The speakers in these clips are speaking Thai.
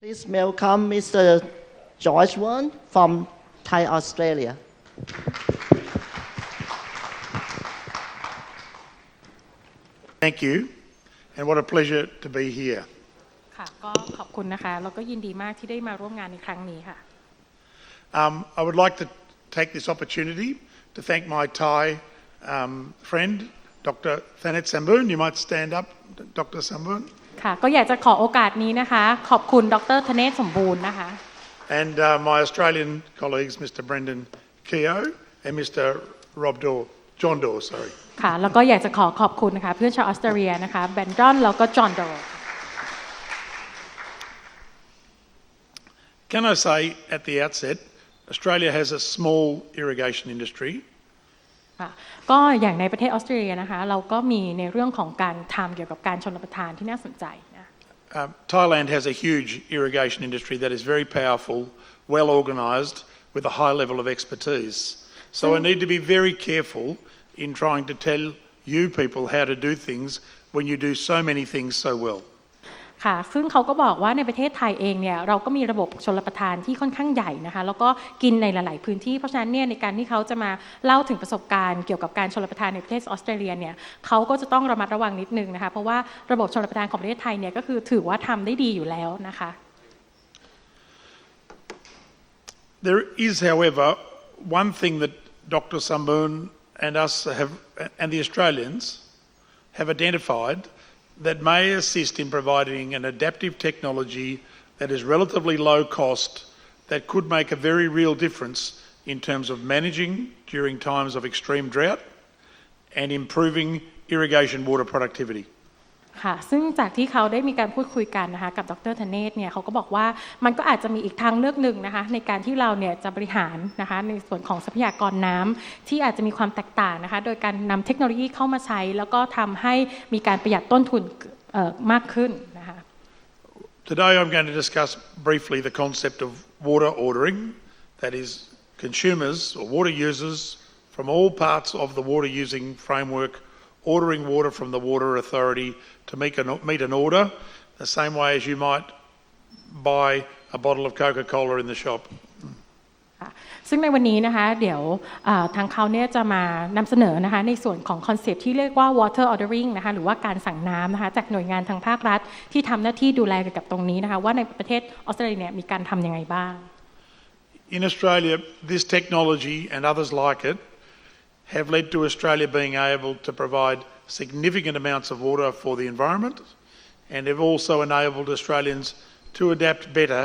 Please welcome Mr. George Warne from Thai Australia. Thank you, and what a pleasure to be here. ค่ะก็ขอบคุณนะคะแล้วก็ยินดีมากที่ได้มาร่วมงานในครั้งนี้ค่ะ I would like to take this opportunity to thank my Thai friend, Dr. Thanet Samboon. You might stand up, Dr. Samboon. ค่ะก็อยากจะขอโอกาสนี้นะคะขอบคุณดร.ธเนศสมบูรณ์นะคะ And my Australian colleagues, Mr. Brendel and Mr. John Daw, sorry. ค่ะแล้วก็อยากจะขอบคุณนะคะเพื่อนชาวออสเตรเลียนะคะแบนดอนแล้วก็จอห์นโด Can I say at the outset, Australia has a small irrigation industry. ค่ะก็อย่างในประเทศออสเตรเลียนะคะเราก็มีในเรื่องของการทำเกี่ยวกับการชลประทานที่น่าสนใจนะ Thailand has a huge irrigation industry that is very powerful, well organised, with a high level of expertise. So I need to be very careful in trying to tell you people how to do things when you do so many things so well. ค่ะซึ่งเขาก็บอกว่าในประเทศไทยเองเนี่ยเราก็มีระบบชลประทานที่ค่อนข้างใหญ่นะคะแล้วก็กินในหลายๆพื้นที่เพราะฉะนั้นเนี่ยในการที่เขาจะมาเล่าถึงประสบการณ์เกี่ยวกับการชลประทานในประเทศออสเตรเลียเนี่ยเขาก็จะต้องระมัดระวังนิดนึงนะคะเพราะว่าระบบชลประทานของประเทศไทยเนี่ยก็คือถือว่าทำได้ดีอยู่แล้วนะคะ There is, however, one thing that Dr. Samboon and us and the Australians have identified that may assist in providing an adaptive technology that is relatively low cost that could make a very real difference in terms of managing during times of extreme drought and improving irrigation water productivity. ค่ะซึ่งจากที่เขาได้มีการพูดคุยกันนะคะกับดร.ธเนศเนี่ยเขาก็บอกว่ามันก็อาจจะมีอีกทางเลือกหนึ่งนะคะในการที่เราเนี่ยจะบริหารนะคะในส่วนของทรัพยากรน้ำที่อาจจะมีความแตกต่างนะคะโดยการนำเทคโนโลยีเข้ามาใช้แล้วก็ทำให้มีการประหยัดต้นทุนมากขึ้นนะคะ Today I'm going to discuss briefly the concept of water ordering, that is consumers or water users from all parts of the water using framework ordering water from the water authority to meet an order the same way as you might buy a bottle of Coca-Cola in the shop. ซึ่งในวันนี้นะคะเดี๋ยวทางเขาเนี่ยจะมานำเสนอนะคะในส่วนของคอนเซปต์ที่เรียกว่า water ordering นะคะหรือว่าการสั่งน้ำนะคะจากหน่วยงานทางภาครัฐที่ทำหน้าที่ดูแลเกี่ยวกับตรงนี้นะคะว่าในประเทศออสเตรเลียเนี่ยมีการทำยังไงบ้าง In Australia, this technology and others like it have led to Australia being able to provide significant amounts of water for the environment and have also enabled Australians to adapt better,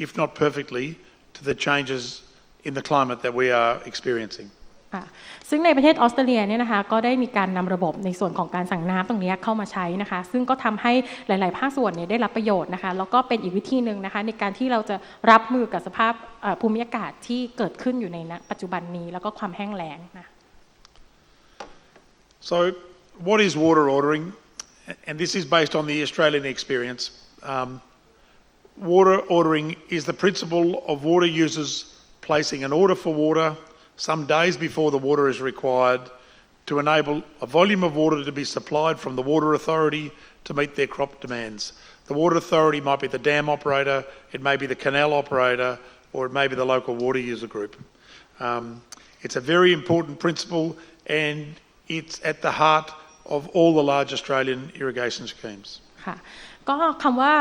if not perfectly, to the changes in the climate that we are experiencing. ซึ่งในประเทศออสเตรเลียเนี่ยนะคะก็ได้มีการนำระบบในส่วนของการสั่งน้ำตรงนี้เข้ามาใช้นะคะซึ่งก็ทำให้หลายๆภาคส่วนเนี่ยได้รับประโยชน์นะคะแล้วก็เป็นอีกวิธีหนึ่งนะคะในการที่เราจะรับมือกับสภาพภูมิอากาศที่เกิดขึ้นอยู่ในปัจจุบันนี้แล้วก็ความแห้งแล้งนะ So what is water ordering? And this is based on the Australian experience. Water ordering is the principle of water users placing an order for water some days before the water is required to enable a volume of water to be supplied from the water authority to meet their crop demands. The water authority might be the dam operator, it may be the canal operator, or it may be the local water user group. It's a very important principle and it's at the heart of all the large Australian irrigation schemes. ค่ะก็คำว่า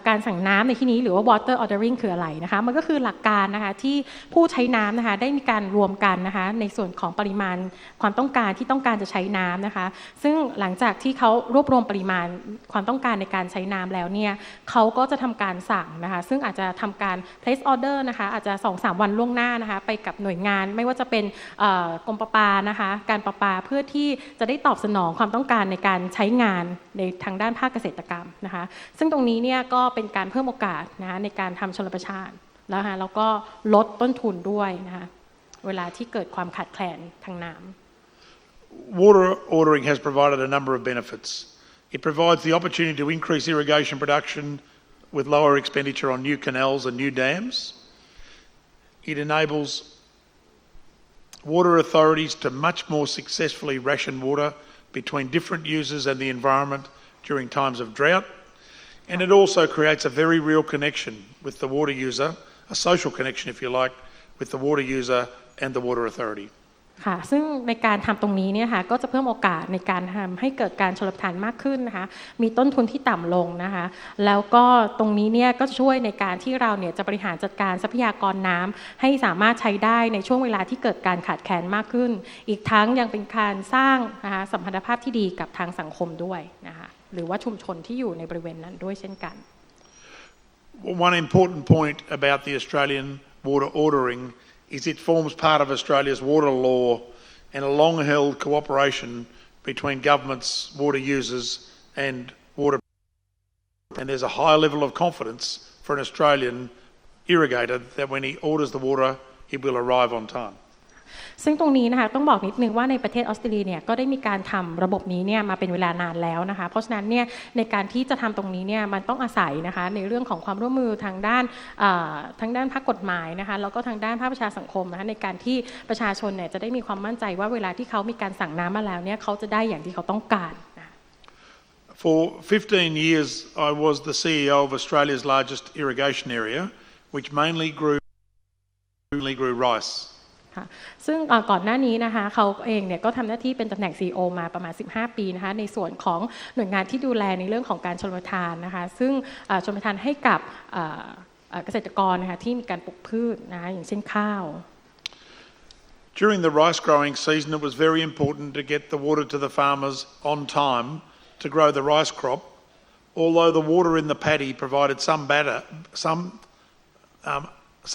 การสั่งน้ำในที่นี้หรือว่า water ordering คืออะไรนะคะมันก็คือหลักการนะคะที่ผู้ใช้น้ำนะคะได้มีการรวมกันนะคะในส่วนของปริมาณความต้องการที่ต้องการจะใช้น้ำนะคะซึ่งหลังจากที่เขารวบรวมปริมาณความต้องการในการใช้น้ำแล้วเนี่ยเขาก็จะทำการสั่งนะคะซึ่งอาจจะทำการ place order นะคะอาจจะ 2-3 วันล่วงหน้านะคะไปกับหน่วยงานไม่ว่าจะเป็นกรมประปานะคะการประปาเพื่อที่จะได้ตอบสนองความต้องการในการใช้งานในทางด้านภาคเกษตรกรรมนะคะซึ่งตรงนี้เนี่ยก็เป็นการเพิ่มโอกาสนะในการทำชลประทานแล้วก็ลดต้นทุนด้วยนะคะเวลาที่เกิดความขาดแคลนทางน้ำ Water ordering has provided a number of benefits. It provides the opportunity to increase irrigation production with lower expenditure on new canals and new dams. It enables water authorities to much more successfully ration water between different users and the environment during times of drought. And it also creates a very real connection with the water user, a social connection, if you like, with the water user and the water authority. ค่ะซึ่งในการทำตรงนี้เนี่ยค่ะก็จะเพิ่มโอกาสในการทำให้เกิดการชลประทานมากขึ้นนะคะมีต้นทุนที่ต่ำลงนะคะแล้วก็ตรงนี้เนี่ยก็ช่วยในการที่เราเนี่ยจะบริหารจัดการทรัพยากรน้ำให้สามารถใช้ได้ในช่วงเวลาที่เกิดการขาดแคลนมากขึ้นอีกทั้งยังเป็นการสร้างนะคะสัมพันธภาพที่ดีกับทางสังคมด้วยนะคะหรือว่าชุมชนที่อยู่ในบริเวณนั้นด้วยเช่นกัน One important point about the Australian water ordering is it forms part of Australia's water law and a long-held cooperation between governments, water users and water. And there's a high level of confidence for an Australian irrigator that when he orders the water, it will arrive on time. ซึ่งตรงนี้นะคะต้องบอกนิดนึงว่าในประเทศออสเตรเลียเนี่ยก็ได้มีการทำระบบนี้เนี่ยมาเป็นเวลานานแล้วนะคะเพราะฉะนั้นเนี่ยในการที่จะทำตรงนี้เนี่ยมันต้องอาศัยนะคะในเรื่องของความร่วมมือทางด้านภาคกฎหมายนะคะแล้วก็ทางด้านภาคประชาสังคมนะคะในการที่ประชาชนเนี่ยจะได้มีความมั่นใจว่าเวลาที่เขามีการสั่งน้ำมาแล้วเนี่ยเขาจะได้อย่างที่เขาต้องการ For 15 years, I was the CEO of Australia's largest irrigation area, which mainly grew rice. ซึ่งก่อนหน้านี้นะคะเขาเองเนี่ยก็ทำหน้าที่เป็นตำแหน่ง CEO มาประมาณ15 ปีนะคะในส่วนของหน่วยงานที่ดูแลในเรื่องของการชลประทานนะคะซึ่งชลประทานให้กับเกษตรกรนะคะที่มีการปลูกพืชนะคะอย่างเช่นข้าว During the rice growing season, it was very important to get the water to the farmers on time to grow the rice crop, although the water in the paddy provided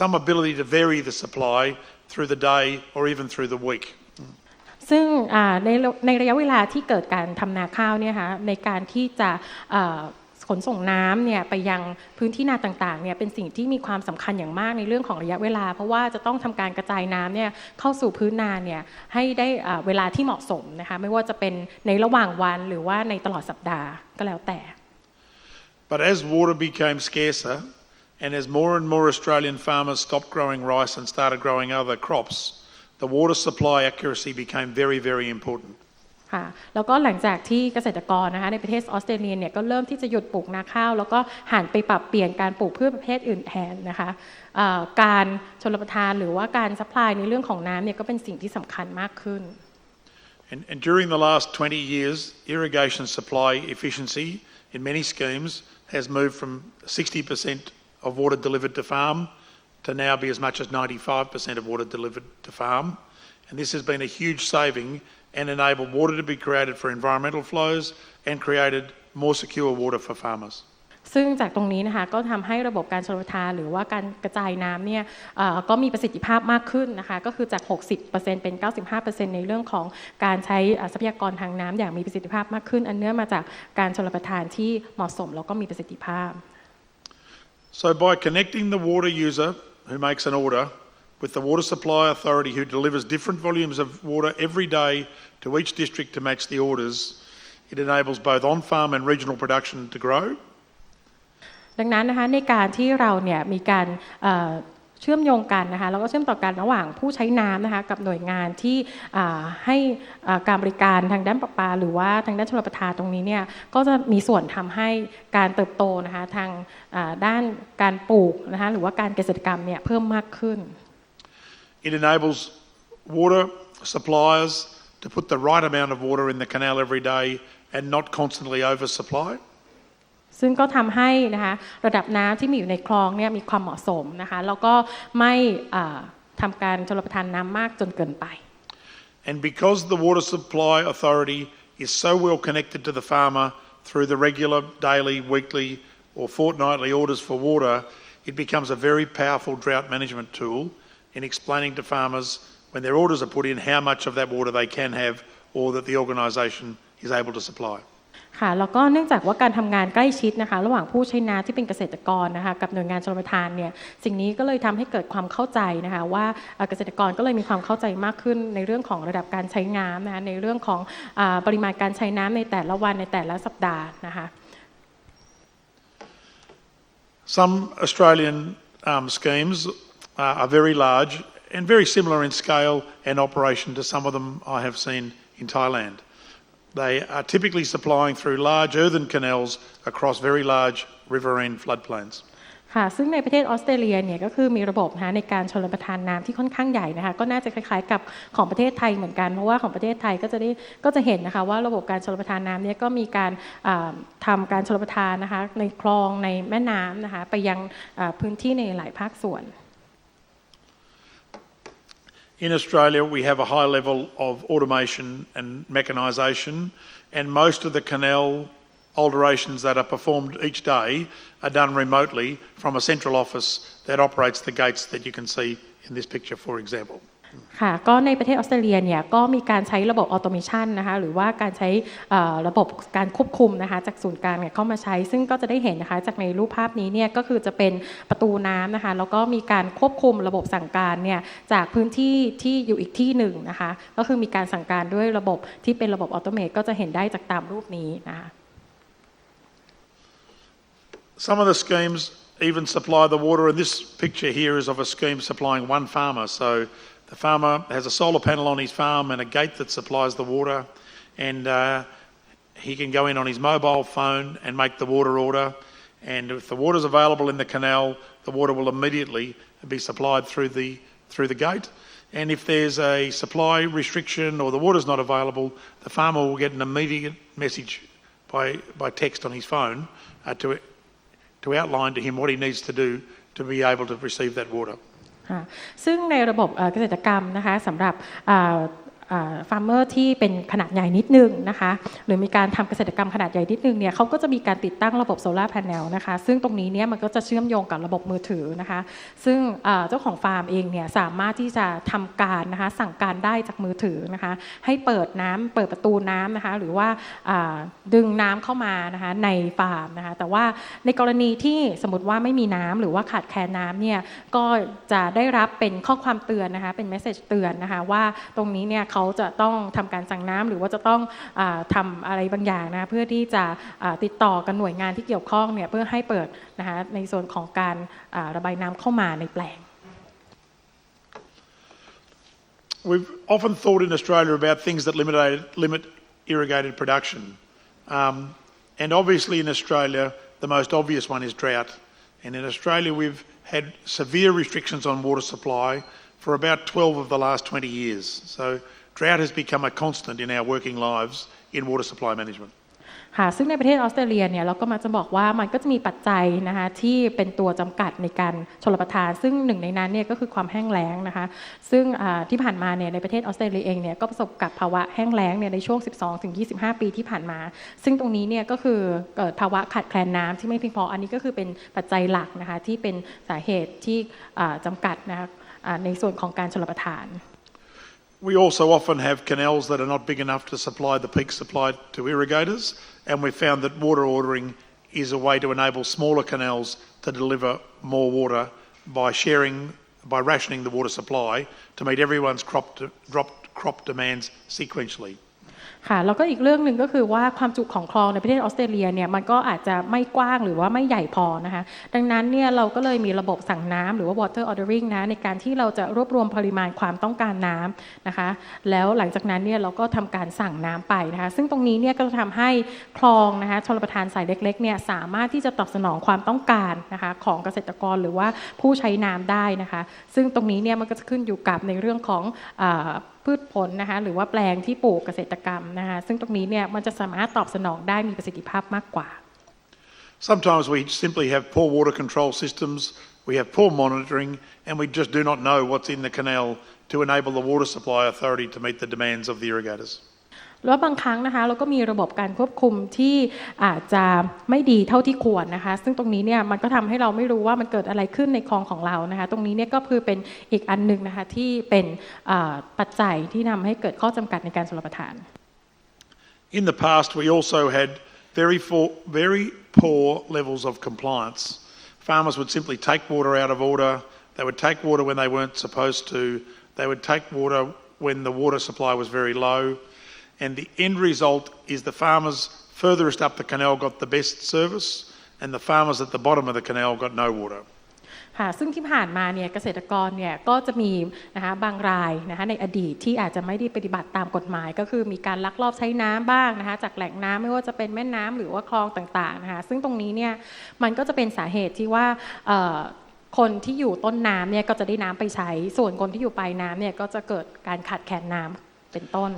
some ability to vary the supply through the day or even through the week. ซึ่งในระยะเวลาที่เกิดการทำนาข้าวเนี่ยค่ะในการที่จะขนส่งน้ำเนี่ยไปยังพื้นที่นาต่างๆเนี่ยเป็นสิ่งที่มีความสำคัญอย่างมากในเรื่องของระยะเวลาเพราะว่าจะต้องทำการกระจายน้ำเนี่ยเข้าสู่พื้นนาเนี่ยให้ได้เวลาที่เหมาะสมนะคะไม่ว่าจะเป็นในระหว่างวันหรือว่าในตลอดสัปดาห์ก็แล้วแต่ But as water became scarcer and as more and more Australian farmers stopped growing rice and started growing other crops, the water supply accuracy became very, very important. ค่ะแล้วก็หลังจากที่เกษตรกรนะคะในประเทศออสเตรเลียเนี่ยก็เริ่มที่จะหยุดปลูกนาข้าวแล้วก็หันไปปรับเปลี่ยนการปลูกพืชประเภทอื่นแทนนะคะการชลประทานหรือว่าการซัพพลายในเรื่องของน้ำเนี่ยก็เป็นสิ่งที่สำคัญมากขึ้น And during the last 20 years, irrigation supply efficiency in many schemes has moved from 60% of water delivered to farm to now be as much as 95% of water delivered to farm. And this has been a huge saving and enabled water to be created for environmental flows and created more secure water for farmers. ซึ่งจากตรงนี้นะคะก็ทำให้ระบบการชลประทานหรือว่าการกระจายน้ำเนี่ยก็มีประสิทธิภาพมากขึ้นนะคะก็คือจาก 60% เป็น 95% ในเรื่องของการใช้ทรัพยากรทางน้ำอย่างมีประสิทธิภาพมากขึ้นอันเนื่องมาจากการชลประทานที่เหมาะสมแล้วก็มีประสิทธิภาพ So by connecting the water user who makes an order with the water supply authority who delivers different volumes of water every day to each district to match the orders, it enables both on-farm and regional production to grow. ดังนั้นนะคะในการที่เราเนี่ยมีการเชื่อมโยงกันนะคะแล้วก็เชื่อมต่อกันระหว่างผู้ใช้น้ำนะคะกับหน่วยงานที่ให้การบริการทางด้านประปาหรือว่าทางด้านชลประทานตรงนี้เนี่ยก็จะมีส่วนทำให้การเติบโตนะคะทางด้านการปลูกนะคะหรือว่าการเกษตรกรรมเนี่ยเพิ่มมากขึ้น It enables water suppliers to put the right amount of water in the canal every day and not constantly oversupply. ซึ่งก็ทำให้นะคะระดับน้ำที่มีอยู่ในคลองเนี่ยมีความเหมาะสมนะคะแล้วก็ไม่ทำการชลประทานน้ำมากจนเกินไป And because the water supply authority is so well connected to the farmer through the regular daily, weekly or fortnightly orders for water, it becomes a very powerful drought management tool in explaining to farmers when their orders are put in how much of that water they can have or that the organisation is able to supply. ค่ะแล้วก็เนื่องจากว่าการทำงานใกล้ชิดนะคะระหว่างผู้ใช้น้ำที่เป็นเกษตรกรนะคะกับหน่วยงานชลประทานเนี่ยสิ่งนี้ก็เลยทำให้เกิดความเข้าใจนะคะว่าเกษตรกรก็เลยมีความเข้าใจมากขึ้นในเรื่องของระดับการใช้น้ำนะคะในเรื่องของปริมาณการใช้น้ำในแต่ละวันในแต่ละสัปดาห์นะคะ Some Australian schemes are very large and very similar in scale and operation to some of them I have seen in Thailand. They are typically supplying through large earthen canals across very large riverine floodplains. ค่ะซึ่งในประเทศออสเตรเลียเนี่ยก็คือมีระบบนะคะในการชลประทานน้ำที่ค่อนข้างใหญ่นะคะก็น่าจะคล้ายๆกับของประเทศไทยเหมือนกันเพราะว่าของประเทศไทยก็จะเห็นนะคะว่าระบบการชลประทานน้ำเนี่ยก็มีการทำการชลประทานนะคะในคลองในแม่น้ำนะคะไปยังพื้นที่ในหลายภาคส่วน In Australia, we have a high level of automation and mechanisation, and most of the canal alterations that are performed each day are done remotely from a central office that operates the gates that you can see in this picture, for example. ค่ะก็ในประเทศออสเตรเลียเนี่ยก็มีการใช้ระบบออโตเมชันนะคะหรือว่าการใช้ระบบการควบคุมนะคะจากศูนย์กลางเนี่ยเข้ามาใช้ซึ่งก็จะได้เห็นนะคะจากในรูปภาพนี้เนี่ยก็คือจะเป็นประตูน้ำนะคะแล้วก็มีการควบคุมระบบสั่งการเนี่ยจากพื้นที่ที่อยู่อีกที่หนึ่งนะคะก็คือมีการสั่งการด้วยระบบที่เป็นระบบออโตเมตก็จะเห็นได้จากตามรูปนี้นะคะ Some of the schemes even supply the water, and this picture here is of a scheme supplying one farmer. So the farmer has a solar panel on his farm and a gate that supplies the water, and he can go in on his mobile phone and make the water order. And if the water is available in the canal, the water will immediately be supplied through the gate. And if there's a supply restriction or the water is not available, the farmer will get an immediate message by text on his phone to outline to him what he needs to do to be able to receive that water. ซึ่งในระบบเกษตรกรรมนะคะสำหรับฟาร์มเมอร์ที่เป็นขนาดใหญ่นิดนึงนะคะหรือมีการทำเกษตรกรรมขนาดใหญ่นิดนึงเนี่ยเขาก็จะมีการติดตั้งระบบโซลาร์แผงนะคะซึ่งตรงนี้เนี่ยมันก็จะเชื่อมโยงกับระบบมือถือนะคะซึ่งเจ้าของฟาร์มเองเนี่ยสามารถที่จะทำการนะคะสั่งการได้จากมือถือนะคะให้เปิดประตูน้ำนะคะหรือว่าดึงน้ำเข้ามานะคะในฟาร์มนะคะแต่ว่าในกรณีที่สมมติว่าไม่มีน้ำหรือว่าขาดแคลนน้ำเนี่ยก็จะได้รับเป็นข้อความเตือนนะคะเป็นเมสเซจเตือนนะคะว่าตรงนี้เนี่ยเขาจะต้องทำการสั่งน้ำหรือว่าจะต้องทำอะไรบางอย่างนะเพื่อที่จะติดต่อกับหน่วยงานที่เกี่ยวข้องเนี่ยเพื่อให้เปิดนะคะในส่วนของการระบายน้ำเข้ามาในแปลง We've often thought in Australia about things that limit irrigated production. And obviously in Australia, the most obvious one is drought. And in Australia, we've had severe restrictions on water supply for about 12 of the last 20 years. So drought has become a constant in our working lives in water supply management. ค่ะซึ่งในประเทศออสเตรเลียเนี่ยเราก็มาจะบอกว่ามันก็จะมีปัจจัยนะคะที่เป็นตัวจำกัดในการชลประทานซึ่งหนึ่งในนั้นเนี่ยก็คือความแห้งแล้งนะคะซึ่งที่ผ่านมาเนี่ยในประเทศออสเตรเลียเองเนี่ยก็ประสบกับภาวะแห้งแล้งเนี่ยในช่วง 12-25 ปีที่ผ่านมาซึ่งตรงนี้เนี่ยก็คือเกิดภาวะขาดแคลนน้ำที่ไม่เพียงพออันนี้ก็คือเป็นปัจจัยหลักนะคะที่เป็นสาเหตุที่จำกัดนะคะในส่วนของการชลประทานWe also often have canals that are not big enough to supply the peak supply to irrigators, and we found that water ordering is a way to enable smaller canals to deliver more water by rationing the water supply to meet everyone's crop demands sequentially. ค่ะแล้วก็อีกเรื่องหนึ่งก็คือว่าความจุของคลองในประเทศออสเตรเลียเนี่ยมันก็อาจจะไม่กว้างหรือว่าไม่ใหญ่พอนะคะดังนั้นเนี่ยเราก็เลยมีระบบสั่งน้ำหรือว่า water ordering นะในการที่เราจะรวบรวมปริมาณความต้องการน้ำนะคะแล้วหลังจากนั้นเนี่ยเราก็ทำการสั่งน้ำไปนะคะซึ่งตรงนี้เนี่ยก็จะทำให้คลองนะคะชลประทานสายเล็กๆเนี่ยสามารถที่จะตอบสนองความต้องการนะคะของเกษตรกรหรือว่าผู้ใช้น้ำได้นะคะซึ่งตรงนี้เนี่ยมันก็จะขึ้นอยู่กับในเรื่องของพืชผลนะคะหรือว่าแปลงที่ปลูกเกษตรกรรมนะคะซึ่งตรงนี้เนี่ยมันจะสามารถตอบสนองได้มีประสิทธิภาพมากกว่า Sometimes we simply have poor water control systems, we have poor monitoring, and we just do not know what's in the canal to enable the water supply authority to meet the demands of the irrigators. แล้วบางครั้งนะคะเราก็มีระบบการควบคุมที่อาจจะไม่ดีเท่าที่ควรนะคะซึ่งตรงนี้เนี่ยมันก็ทำให้เราไม่รู้ว่ามันเกิดอะไรขึ้นในคลองของเรานะคะตรงนี้เนี่ยก็คือเป็นอีกอันนึงนะคะที่เป็นปัจจัยที่ทำให้เกิดข้อจำกัดในการชลประทาน In the past, we also had very poor levels of compliance. Farmers would simply take water out of order. They would take water when they weren't supposed to. They would take water when the water supply was very low.And the end result is the farmers furthest up the canal got the best service and the farmers at the bottom of the canal got no water. ค่ะซึ่งที่ผ่านมาเนี่ยเกษตรกรเนี่ยก็จะมีนะคะบางรายนะคะในอดีตที่อาจจะไม่ได้ปฏิบัติตามกฎหมายก็คือมีการลักลอบใช้น้ำบ้างนะคะจากแหล่งน้ำไม่ว่าจะเป็นแม่น้ำหรือว่าคลองต่างๆนะคะซึ่งตรงนี้เนี่ยมันก็จะเป็นสาเหตุที่ว่าคนที่อยู่ต้นน้ำเนี่ยก็จะได้น้ำไปใช้ส่วนคนที่อยู่ปลายน้ำเนี่ยก็จะเกิดการขาดแคลนน้ำเป็นต้น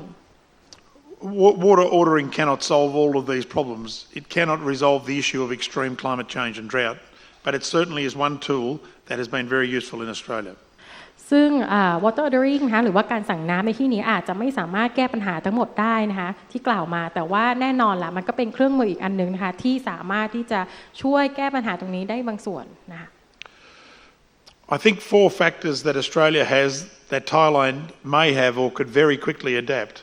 Water ordering cannot solve all of these problems. It cannot resolve the issue of extreme climate change and drought, but it certainly is one tool that has been very useful in Australia. ซึ่ง water ordering นะคะหรือว่าการสั่งน้ำในที่นี้อาจจะไม่สามารถแก้ปัญหาทั้งหมดได้นะคะที่กล่าวมาแต่ว่าแน่นอนละมันก็เป็นเครื่องมืออีกอันนึงนะคะที่สามารถที่จะช่วยแก้ปัญหาตรงนี้ได้บางส่วนนะคะ I think 4 factors that Australia has that Thailand may have or could very quickly adapt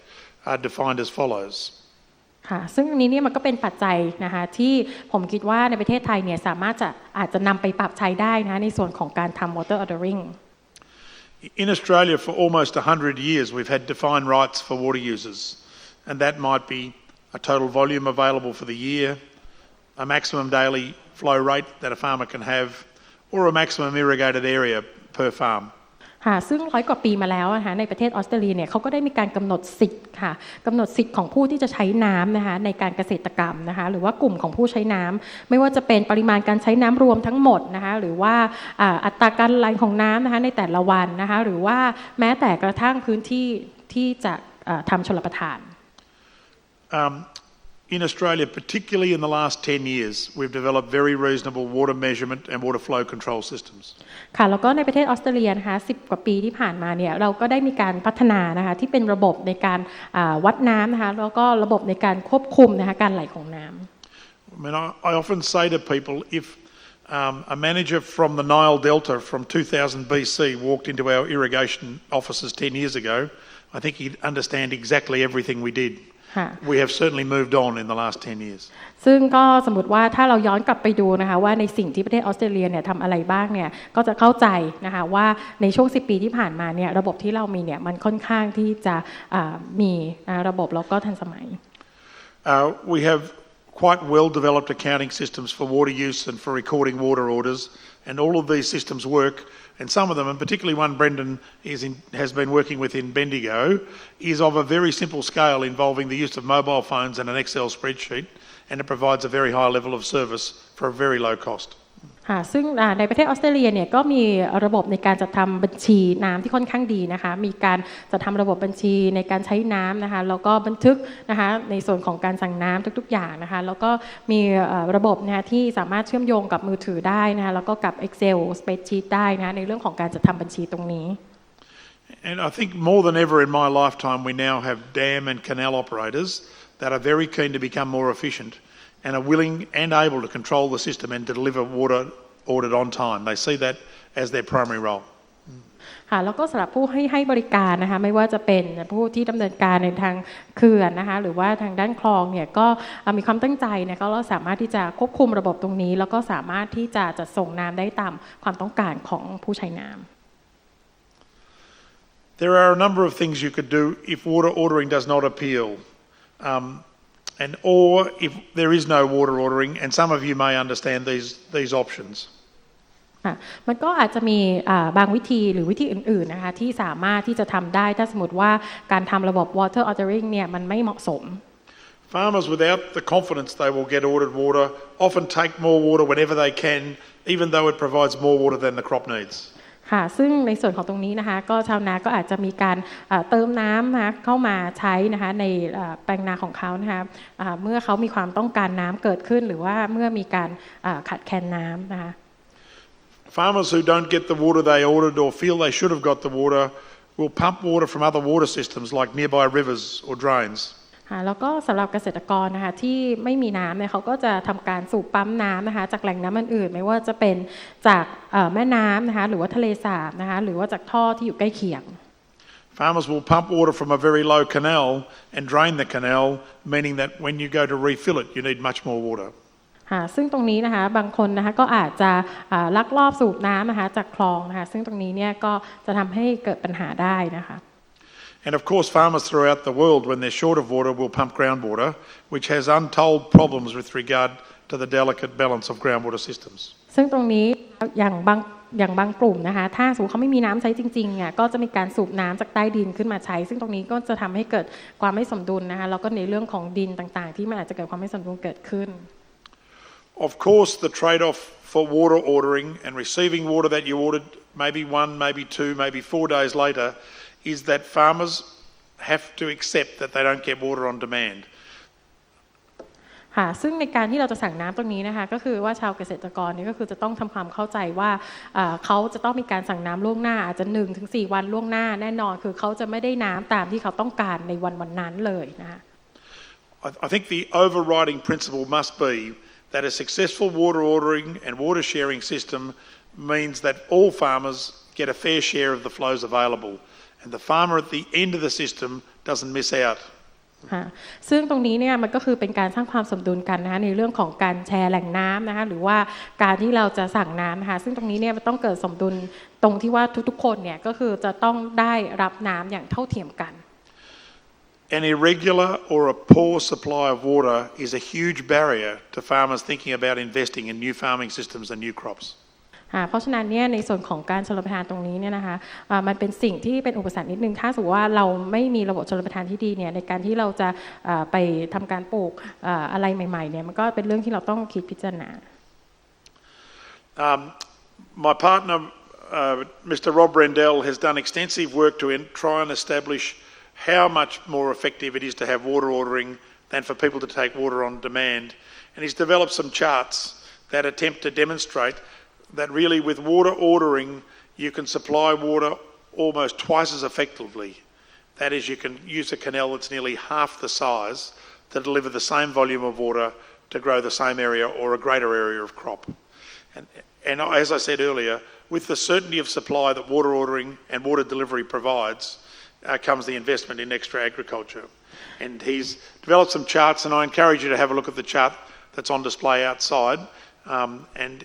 are defined as follows. ค่ะซึ่งอันนี้เนี่ยมันก็เป็นปัจจัยนะคะที่ผมคิดว่าในประเทศไทยเนี่ยสามารถอาจจะนำไปปรับใช้ได้นะในส่วนของการทำ water ordering. In Australia for almost 100 years we've had defined rights for water users and that might be a total volume available for the year, a maximum daily flow rate that a farmer can have or a maximum irrigated area per farm. ค่ะซึ่ง100 กว่าปีมาแล้วนะคะในประเทศออสเตรเลียเนี่ยเขาก็ได้มีการกำหนดสิทธิ์ค่ะกำหนดสิทธิ์ของผู้ที่จะใช้น้ำนะคะในการเกษตรกรรมนะคะหรือว่ากลุ่มของผู้ใช้น้ำไม่ว่าจะเป็นปริมาณการใช้น้ำรวมทั้งหมดนะคะหรือว่าอัตราการไหลของน้ำนะคะในแต่ละวันนะคะหรือว่าแม้แต่กระทั่งพื้นที่ที่จะทำชลประทาน In Australia, particularly in the last 10 years, we've developed very reasonable water measurement and water flow control systems. ค่ะแล้วก็ในประเทศออสเตรเลียนะคะ10 กว่าปีที่ผ่านมาเนี่ยเราก็ได้มีการพัฒนานะคะที่เป็นระบบในการวัดน้ำนะคะแล้วก็ระบบในการควบคุมนะคะการไหลของน้ำ I mean, I often say to people, if a manager from the Nile Delta from 2000 BC walked into our irrigation offices 10 years ago, I think he'd understand exactly everything we did. We have certainly moved on in the last 10 years. ซึ่งก็สมมติว่าถ้าเราย้อนกลับไปดูนะคะว่าในสิ่งที่ประเทศออสเตรเลียเนี่ยทำอะไรบ้างเนี่ยก็จะเข้าใจนะคะว่าในช่วง10 ปีที่ผ่านมาเนี่ยระบบที่เรามีเนี่ยมันค่อนข้างที่จะมีระบบแล้วก็ทันสมัย We have quite well developed accounting systems for water use and for recording water orders and all of these systems work and some of them and particularly one Brendel has been working with in Bendigo is of a very simple scale involving the use of mobile phones and an Excel spreadsheet and it provides a very high level of service for a very low cost. ค่ะซึ่งในประเทศออสเตรเลียเนี่ยก็มีระบบในการจัดทำบัญชีน้ำที่ค่อนข้างดีนะคะมีการจัดทำระบบบัญชีในการใช้น้ำนะคะแล้วก็บันทึกนะคะในส่วนของการสั่งน้ำทุกๆอย่างนะคะแล้วก็มีระบบนะคะที่สามารถเชื่อมโยงกับมือถือได้นะคะแล้วก็กับ Excel spreadsheet ได้นะคะในเรื่องของการจัดทำบัญชีตรงนี้ And I think more than ever in my lifetime we now have dam and canal operators that are very keen to become more efficient and are willing and able to control the system and to deliver water ordered on time. They see that as their primary role. ค่ะแล้วก็สำหรับผู้ให้บริการนะคะไม่ว่าจะเป็นผู้ที่ดำเนินการในทางเขื่อนนะคะหรือว่าทางด้านคลองเนี่ยก็มีความตั้งใจนะคะแล้วสามารถที่จะควบคุมระบบตรงนี้แล้วก็สามารถที่จะจัดส่งน้ำได้ตามความต้องการของผู้ใช้น้ำ There are a number of things you could do if water ordering does not appeal. And or if there is no water ordering, and some of you may understand these options. มันก็อาจจะมีบางวิธีหรือวิธีอื่นๆนะคะที่สามารถที่จะทำได้ถ้าสมมติว่าการทำระบบ water ordering เนี่ยมันไม่เหมาะสม Farmers without the confidence they will get ordered water often take more water whenever they can, even though it provides more water than the crop needs. ค่ะซึ่งในส่วนของตรงนี้นะคะก็ชาวนาก็อาจจะมีการเติมน้ำนะเข้ามาใช้นะคะในแปลงนาของเขานะคะเมื่อเขามีความต้องการน้ำเกิดขึ้นหรือว่าเมื่อมีการขาดแคลนน้ำนะคะ Farmers who don't get the water they ordered or feel they should have got the water will pump water from other water systems like nearby rivers or drains. แล้วก็สำหรับเกษตรกรนะคะที่ไม่มีน้ำเนี่ยเขาก็จะทำการสูบปั๊มน้ำนะคะจากแหล่งน้ำอื่นๆไม่ว่าจะเป็นจากแม่น้ำนะคะหรือว่าทะเลสาบนะคะหรือว่าจากท่อที่อยู่ใกล้เคียง Farmers will pump water from a very low canal and drain the canal, meaning that when you go to refill it, you need much more water. ซึ่งตรงนี้นะคะบางคนนะคะก็อาจจะลักลอบสูบน้ำนะคะจากคลองนะคะซึ่งตรงนี้เนี่ยก็จะทำให้เกิดปัญหาได้นะคะ And of course, farmers throughout the world, when they're short of water, will pump groundwater, which has untold problems with regard to the delicate balance of groundwater systems. ซึ่งตรงนี้อย่างบาง บางกลุ่มนะคะถ้าสมมติเขาไม่มีน้ำใช้จริงๆเนี่ยก็จะมีการสูบน้ำจากใต้ดินขึ้นมาใช้ซึ่งตรงนี้ก็จะทำให้เกิดความไม่สมดุลนะคะแล้วก็ในเรื่องของดินต่างๆที่มันอาจจะเกิดความไม่สมดุลเกิดขึ้น Of course, the trade-off for water ordering and receiving water that you ordered maybe 1, maybe 2, maybe 4 days later is that farmers have to accept that they don't get water on demand. ค่ะซึ่งในการที่เราจะสั่งน้ำตรงนี้นะคะก็คือว่าชาวเกษตรกรนี่ก็คือจะต้องทำความเข้าใจว่าเขาจะต้องมีการสั่งน้ำล่วงหน้าอาจจะ 1-4 วันล่วงหน้าแน่นอนคือเขาจะไม่ได้น้ำตามที่เขาต้องการในวันนั้นเลยนะคะ I think the overriding principle must be that a successful water ordering and water sharing system means that all farmers get a fair share of the flows available and the farmer at the end of the system doesn't miss out. ซึ่งตรงนี้เนี่ยมันก็คือเป็นการสร้างความสมดุลกันนะคะในเรื่องของการแชร์แหล่งน้ำนะคะหรือว่าการที่เราจะสั่งน้ำนะคะซึ่งตรงนี้เนี่ยมันต้องเกิดสมดุลตรงที่ว่าทุกๆคนเนี่ยก็คือจะต้องได้รับน้ำอย่างเท่าเทียมกัน An irregular or a poor supply of water is a huge barrier to farmers thinking about investing in new farming systems and new crops. เพราะฉะนั้นเนี่ยในส่วนของการชลประทานตรงนี้เนี่ยนะคะมันเป็นสิ่งที่เป็นอุปสรรคนิดนึงถ้าสมมติว่าเราไม่มีระบบชลประทานที่ดีเนี่ยในการที่เราจะไปทำการปลูกอะไรใหม่ๆเนี่ยมันก็เป็นเรื่องที่เราต้องคิดพิจารณา My partner, Mr. Rob Brendel, has done extensive work to try and establish how much more effective it is to have water ordering than for people to take water on demand. And he's developed some charts that attempt to demonstrate that really with water ordering, you can supply water almost twice as effectively. That is, you can use a canal that's nearly half the size to deliver the same volume of water to grow the same area or a greater area of crop. And as I said earlier, with the certainty of supply that water ordering and water delivery provides, comes the investment in extra agriculture. And he's developed some charts, and I encourage you to have a look at the chart that's on display outside. And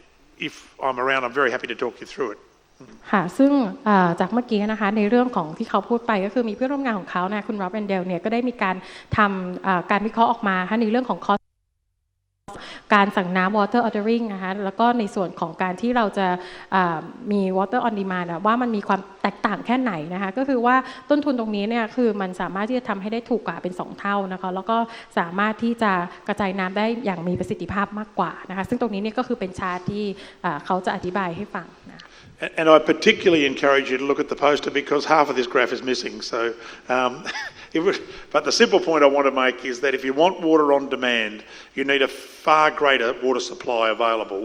if I'm around, I'm very happy to talk you through it. ค่ะซึ่งจากเมื่อกี้นะคะในเรื่องของที่เขาพูดไปก็คือมีเพื่อนร่วมงานของเขานะคุณร็อบแอนเดลเนี่ยก็ได้มีการทำการวิเคราะห์ออกมาในเรื่องของการสั่งน้ำ water ordering นะคะแล้วก็ในส่วนของการที่เราจะมี water on demand ว่ามันมีความแตกต่างแค่ไหนนะคะก็คือว่าต้นทุนตรงนี้เนี่ยคือมันสามารถที่จะทำให้ได้ถูกกว่าเป็น2เท่านะคะแล้วก็สามารถที่จะกระจายน้ำได้อย่างมีประสิทธิภาพมากกว่านะคะซึ่งตรงนี้เนี่ยก็คือเป็นชาร์ตที่เขาจะอธิบายให้ฟังนะ And I particularly encourage you to look at the poster because half of this graph is missing. So, but the simple point I want to make is that if you want water on demand, you need a far greater water supply available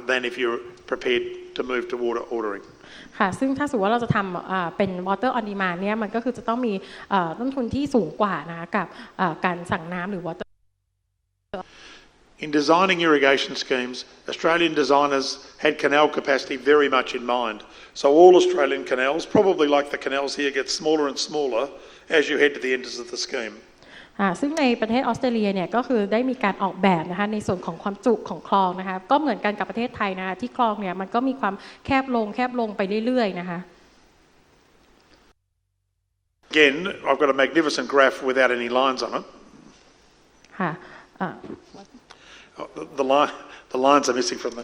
than if you're prepared to move to water ordering. ค่ะซึ่งถ้าสมมติว่าเราจะทำเป็น water on demand เนี่ยมันก็คือจะต้องมีต้นทุนที่สูงกว่านะคะกับการสั่งน้ำหรือ water In designing irrigation schemes, Australian designers had canal capacity very much in mind. So all Australian canals, probably like the canals here, get smaller and smaller as you head to the ends of the scheme. ซึ่งในประเทศออสเตรเลียเนี่ยก็คือได้มีการออกแบบนะคะในส่วนของความจุของคลองนะคะก็เหมือนกันกับประเทศไทยนะคะที่คลองเนี่ยมันก็มีความแคบลงไปเรื่อยๆนะคะ Again, I've got a magnificent graph without any lines on it. ค่ะ The lines are missing from the.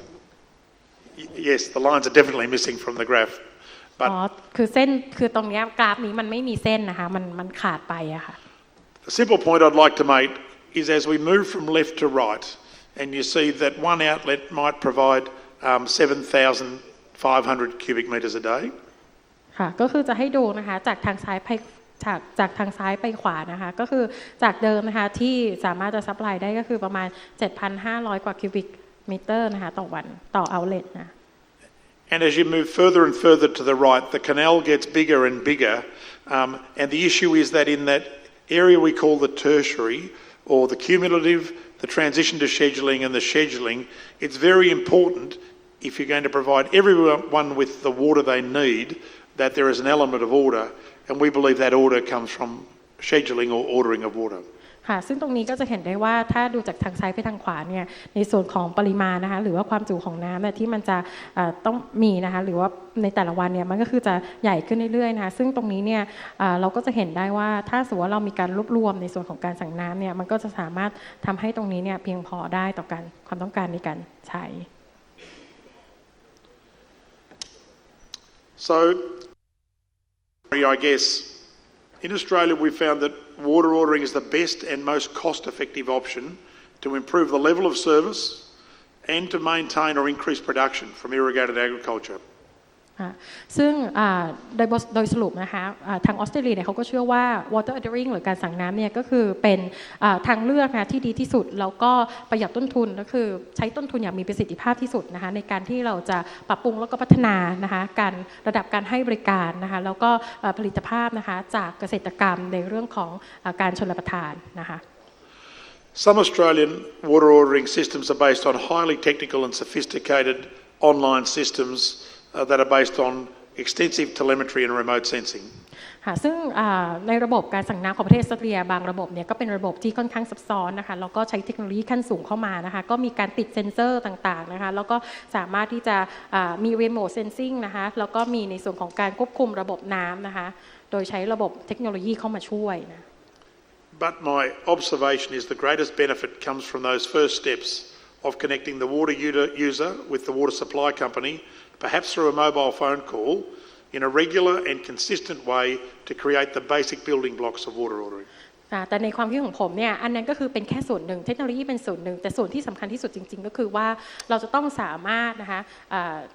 Yes, the lines are definitely missing from the graph. But คือเส้นคือตรงนี้กราฟนี้มันไม่มีเส้นนะคะมันขาดไปอะค่ะ The simple point I'd like to make is as we move from left to right, and you see that one outlet might provide 7,500 cubic metres a day. ค่ะก็คือจะให้ดูนะคะจากทางซ้ายไปขวานะคะก็คือจากเดิมนะคะที่สามารถจะซัพพลายได้ก็คือประมาณ 7,500 กว่าคิวบิกเมตรนะคะต่อวันต่อเอาท์เล็ตนะ And as you move further and further to the right, the canal gets bigger and bigger, and the issue is that in that area we call the tertiary or the cumulative, the transition to scheduling and the scheduling, it's very important if you're going to provide everyone with the water they need that there is an element of order. And we believe that order comes from scheduling or ordering of water. ค่ะซึ่งตรงนี้ก็จะเห็นได้ว่าถ้าดูจากทางซ้ายไปทางขวาเนี่ยในส่วนของปริมาณนะคะหรือว่าความจุของน้ำเนี่ยที่มันจะต้องมีนะคะหรือว่าในแต่ละวันเนี่ยมันก็คือจะใหญ่ขึ้นเรื่อยๆนะคะซึ่งตรงนี้เนี่ยเราก็จะเห็นได้ว่าถ้าสมมติว่าเรามีการรวบรวมในส่วนของการสั่งน้ำเนี่ยมันก็จะสามารถทำให้ตรงนี้เนี่ยเพียงพอได้ต่อการความต้องการในการใช้ So, I guess, in Australia we found that water ordering is the best and most cost-effective option to improve the level of service and to maintain or increase production from irrigated agriculture. ซึ่งโดยสรุปนะคะทางออสเตรเลียเนี่ยเขาก็เชื่อว่า water ordering หรือการสั่งน้ำเนี่ยก็คือเป็นทางเลือกนะที่ดีที่สุดแล้วก็ประหยัดต้นทุนก็คือใช้ต้นทุนอย่างมีประสิทธิภาพที่สุดนะคะในการที่เราจะปรับปรุงแล้วก็พัฒนานะคะการระดับการให้บริการนะคะแล้วก็ผลิตภาพนะคะจากเกษตรกรรมในเรื่องของการชลประทานนะคะ Some Australian water ordering systems are based on highly technical and sophisticated online systems.that are based on extensive telemetry and remote sensing. ซึ่งในระบบการสั่งน้ำของประเทศออสเตรเลียบางระบบเนี่ยก็เป็นระบบที่ค่อนข้างซับซ้อนนะคะแล้วก็ใช้เทคโนโลยีขั้นสูงเข้ามานะคะก็มีการติดเซ็นเซอร์ต่างๆนะคะแล้วก็สามารถที่จะมี remote sensing นะคะแล้วก็มีในส่วนของการควบคุมระบบน้ำนะคะโดยใช้ระบบเทคโนโลยีเข้ามาช่วยนะ But my observation is the greatest benefit comes from those first steps of connecting the water user with the water supply company.perhaps through a mobile phone call in a regular and consistent way to create the basic building blocks of water ordering. แต่ในความคิดของผมเนี่ยอันนั้นก็คือเป็นแค่ส่วนหนึ่งเทคโนโลยีเป็นส่วนหนึ่งแต่ส่วนที่สำคัญที่สุดจริงๆก็คือว่าเราจะต้องสามารถนะคะ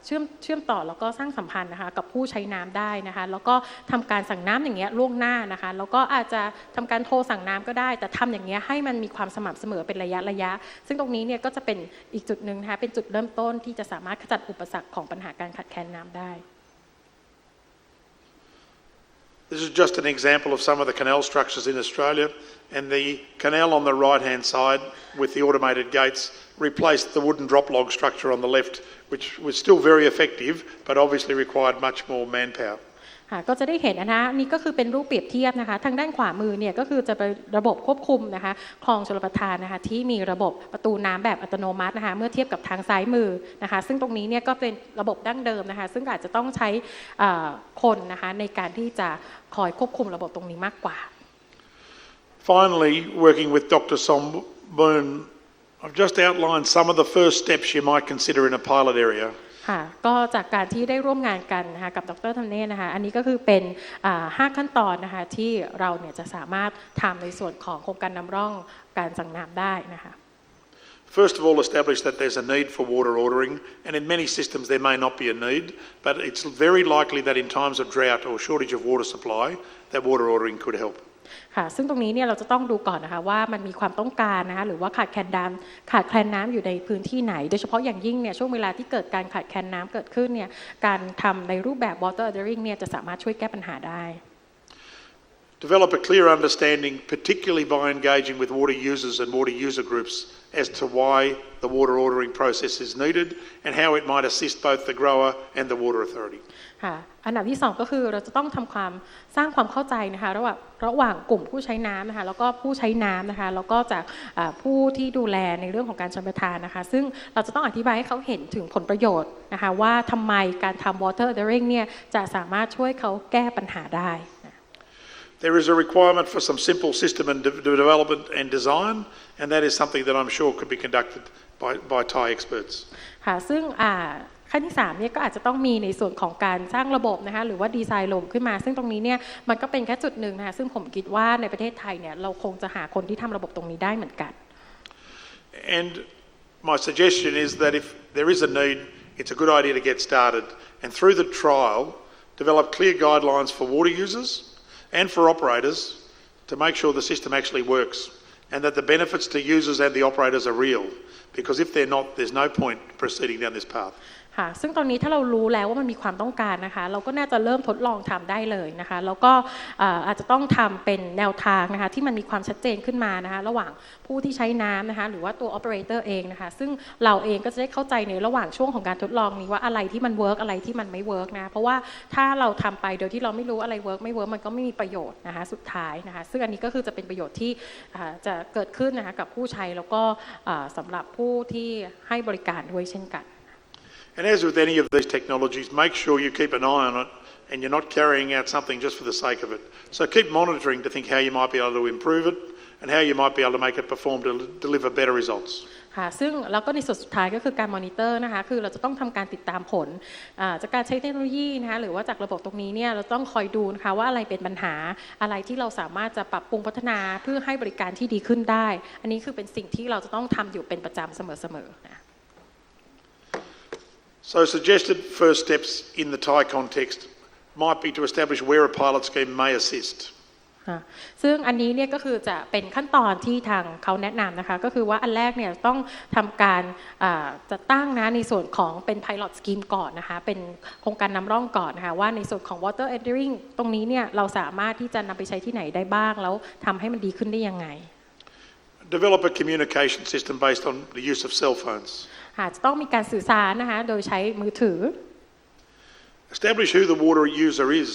เชื่อมต่อแล้วก็สร้างสัมพันธ์นะคะกับผู้ใช้น้ำได้นะคะแล้วก็ทำการสั่งน้ำอย่างเงี้ยล่วงหน้านะคะแล้วก็อาจจะทำการโทรสั่งน้ำก็ได้แต่ทำอย่างเงี้ยให้มันมีความสม่ำเสมอเป็นระยะซึ่งตรงนี้เนี่ยก็จะเป็นอีกจุดหนึ่งนะคะเป็นจุดเริ่มต้นที่จะสามารถขจัดอุปสรรคของปัญหาการขาดแคลนน้ำได้This is just an example of some of the canal structures in Australia, and the canal on the right-hand side with the automated gates replaced the wooden drop log structure on the left, which was still very effective, but obviously required much more manpower. ก็จะได้เห็นนะนี่ก็คือเป็นรูปเปรียบเทียบนะคะทางด้านขวามือเนี่ยก็คือจะเป็นระบบควบคุมนะคะคลองชลประทานนะคะที่มีระบบประตูน้ำแบบอัตโนมัตินะคะเมื่อเทียบกับทางซ้ายมือนะคะซึ่งตรงนี้เนี่ยก็เป็นระบบดั้งเดิมนะคะซึ่งอาจจะต้องใช้คนนะคะในการที่จะคอยควบคุมระบบตรงนี้มากกว่า Finally, working with Dr. Sombourne, I've just outlined some of the first steps you might consider in a pilot area.ค่ะก็จากการที่ได้ร่วมงานกันนะคะกับดร.ธเนศนะคะอันนี้ก็คือเป็น5ขั้นตอนนะคะที่เราเนี่ยจะสามารถทำในส่วนของโครงการนำร่องการสั่งน้ำได้นะคะ First of all, establish that there's a need for water ordering, and in many systems there may not be a need, but it's very likely that in times of drought or shortage of water supply, that water ordering could help.ค่ะซึ่งตรงนี้เนี่ยเราจะต้องดูก่อนนะคะว่ามันมีความต้องการนะคะหรือว่าขาดแคลนน้ำอยู่ในพื้นที่ไหนโดยเฉพาะอย่างยิ่งเนี่ยช่วงเวลาที่เกิดการขาดแคลนน้ำเกิดขึ้นเนี่ยการทำในรูปแบบ water ordering เนี่ยจะสามารถช่วยแก้ปัญหาได้ Develop a clear understanding, particularly by engaging with water users and water user groups, as to why the water ordering process is needed and how it might assist both the grower and the water authority.ค่ะอันดับที่2ก็คือเราจะต้องสร้างความเข้าใจนะคะระหว่างกลุ่มผู้ใช้น้ำนะคะแล้วก็ผู้ใช้น้ำนะคะแล้วก็จากผู้ที่ดูแลในเรื่องของการชลประทานนะคะซึ่งเราจะต้องอธิบายให้เขาเห็นถึงผลประโยชน์นะคะว่าทำไมการทำ water ordering เนี่ยจะสามารถช่วยเขาแก้ปัญหาได้ There is a requirement for some simple system and development and design, and that is something that I'm sure could be conducted by Thai experts. ค่ะซึ่งขั้นที่3เนี่ยก็อาจจะต้องมีในส่วนของการสร้างระบบนะคะหรือว่าดีไซน์ระบบขึ้นมาซึ่งตรงนี้เนี่ยมันก็เป็นแค่จุดหนึ่งนะคะซึ่งผมคิดว่าในประเทศไทยเนี่ยเราคงจะหาคนที่ทำระบบตรงนี้ได้เหมือนกัน And my suggestion is that if there is a need, it's a good idea to get started, and through the trial, develop clear guidelines for water users and for operators to make sure the system actually works, and that the benefits to users and the operators are real. Because if they're not, there's no point proceeding down this path. ค่ะซึ่งตอนนี้ถ้าเรารู้แล้วว่ามันมีความต้องการนะคะเราก็น่าจะเริ่มทดลองทำได้เลยนะคะแล้วก็อาจจะต้องทำเป็นแนวทางนะคะที่มันมีความชัดเจนขึ้นมานะคะระหว่างผู้ที่ใช้น้ำนะคะหรือว่าตัว operator เองนะคะซึ่งเราเองก็จะได้เข้าใจในระหว่างช่วงของการทดลองนี้ว่าอะไรที่มัน work อะไรที่มันไม่ work นะเพราะว่าถ้าเราทำไปโดยที่เราไม่รู้อะไร work ไม่ work มันก็ไม่มีประโยชน์นะคะสุดท้ายนะคะซึ่งอันนี้ก็คือจะเป็นประโยชน์ที่จะเกิดขึ้นนะคะกับผู้ใช้แล้วก็สำหรับผู้ที่ให้บริการด้วยเช่นกันAnd as with any of these technologies, make sure you keep an eye on it and you're not carrying out something just for the sake of it. So keep monitoring to think how you might be able to improve it and how you might be able to make it perform to deliver better results. ค่ะซึ่งแล้วก็ในส่วนสุดท้ายก็คือการมอนิเตอร์นะคะคือเราจะต้องทำการติดตามผลจากการใช้เทคโนโลยีนะคะหรือว่าจากระบบตรงนี้เนี่ยเราต้องคอยดูนะคะว่าอะไรเป็นปัญหาอะไรที่เราสามารถจะปรับปรุงพัฒนาเพื่อให้บริการที่ดีขึ้นได้อันนี้คือเป็นสิ่งที่เราจะต้องทำอยู่เป็นประจำเสมอๆนะ So suggested first steps in the Thai context might be to establish where a pilot scheme may assist. ซึ่งอันนี้เนี่ยก็คือจะเป็นขั้นตอนที่ทางเขาแนะนำนะคะก็คือว่าอันแรกเนี่ยต้องทำการจัดตั้งนะในส่วนของเป็น pilot scheme ก่อนนะคะเป็นโครงการนำร่องก่อนนะคะว่าในส่วนของ water engineering ตรงนี้เนี่ยเราสามารถที่จะนำไปใช้ที่ไหนได้บ้างแล้วทำให้มันดีขึ้นได้ยังไง Develop a communication system based on the use of cell phones. จะต้องมีการสื่อสารนะคะโดยใช้มือถือ Establish who the water user is.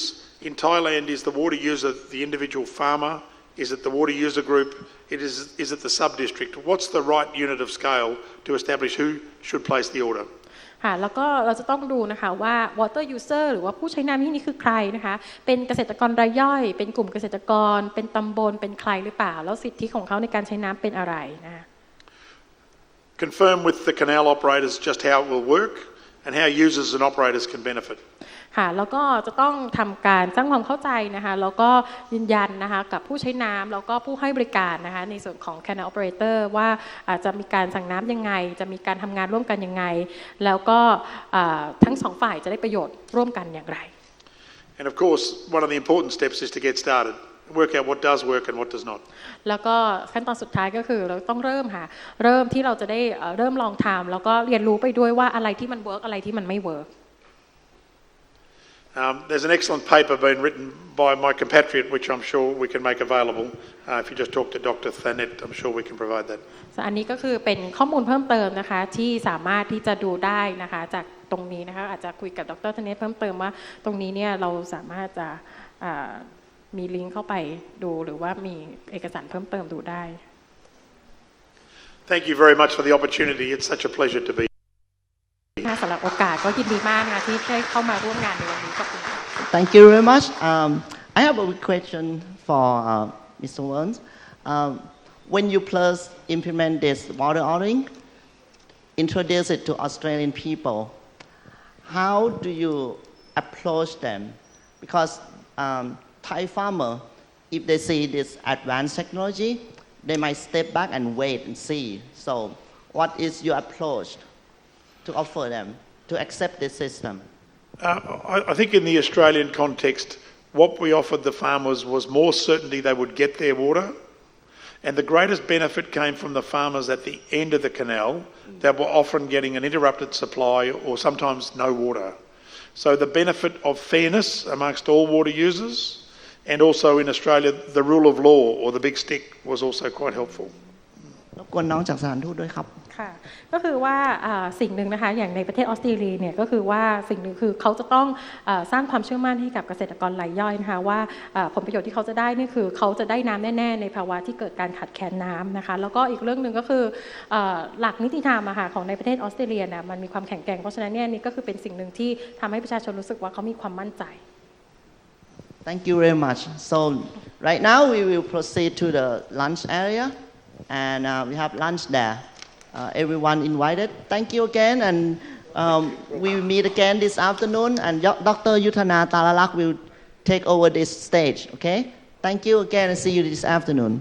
In Thailand, is the water user the individual farmer? Is it the water user group? Is it the sub-district? What's the right unit of scale to establish who should place the order? แล้วก็เราจะต้องดูนะคะว่า water user หรือว่าผู้ใช้น้ำที่นี่คือใครนะคะเป็นเกษตรกรรายย่อยเป็นกลุ่มเกษตรกรเป็นตำบลเป็นใครหรือเปล่าแล้วสิทธิของเขาในการใช้น้ำเป็นอะไรนะ Confirm with the canal operators just how it will work and how users and operators can benefit. แล้วก็จะต้องทำการสร้างความเข้าใจนะคะแล้วก็ยืนยันนะคะกับผู้ใช้น้ำแล้วก็ผู้ให้บริการนะคะในส่วนของ Canal Operator ว่าจะมีการสั่งน้ำยังไงจะมีการทำงานร่วมกันยังไงแล้วก็ทั้งสองฝ่ายจะได้ประโยชน์ร่วมกันอย่างไร And of course, one of the important steps is to get started. Work out what does work and what does not. แล้วก็ขั้นตอนสุดท้ายก็คือเราต้องเริ่มที่เราจะได้เริ่มลองทำแล้วก็เรียนรู้ไปด้วยว่าอะไรที่มันเวิร์กอะไรที่มันไม่เวิร์กThere's an excellent paper being written by my compatriot, which I'm sure we can make available. If you just talk to Dr. Thanet, I'm sure we can provide that. อันนี้ก็คือเป็นข้อมูลเพิ่มเติมนะคะที่สามารถที่จะดูได้นะคะจากตรงนี้นะคะอาจจะคุยกับดร. Thanet เพิ่มเติมว่าตรงนี้เนี่ยเราสามารถจะมีลิงก์เข้าไปดูหรือว่ามีเอกสารเพิ่มเติมดูได้ Thank you very much for the opportunity. It's such a pleasure to be. สำหรับโอกาสก็ยินดีมากนะคะที่ได้เข้ามาร่วมงานในวันนี้ขอบคุณค่ะ Thank you very much. I have a question for Mr. Warne. When you first implement this water ordering, introduce it to Australian people, how do you approach them? Because Thai farmer, if they see this advanced technology, they might step back and wait and see. So, what is your approach to offer them to accept this system? I think in the Australian context, what we offered the farmers was more certainty they would get their water, and the greatest benefit came from the farmers at the end of the canal that were often getting an interrupted supply or sometimes no water. So the benefit of fairness amongst all water users, and also in Australia, the rule of law or the big stick was also quite helpful. รบกวนน้องจากสถานทูตด้วยครับค่ะก็คือว่าสิ่งหนึ่งนะคะอย่างในประเทศออสเตรเลียเนี่ยก็คือว่าสิ่งหนึ่งคือเขาจะต้องสร้างความเชื่อมั่นให้กับเกษตรกรรายย่อยนะคะว่าผลประโยชน์ที่เขาจะได้นี่คือเขาจะได้น้ำแน่ๆในภาวะที่เกิดการขาดแคลนน้ำนะคะแล้วก็อีกเรื่องหนึ่งก็คือหลักนิติธรรมของในประเทศออสเตรเลียเนี่ยมันมีความแข็งแกร่งเพราะฉะนั้นเนี่ยนี่ก็คือเป็นสิ่งหนึ่งที่ทำให้ประชาชนรู้สึกว่าเขามีความมั่นใจ Thank you very much. So right now we will proceed to the lunch area, and we have lunch there. Everyone invited. Thank you again, and we will meet again this afternoon. And Dr. Yuthana Talalak will take over this stage. Okay? Thank you again, and see you this afternoon.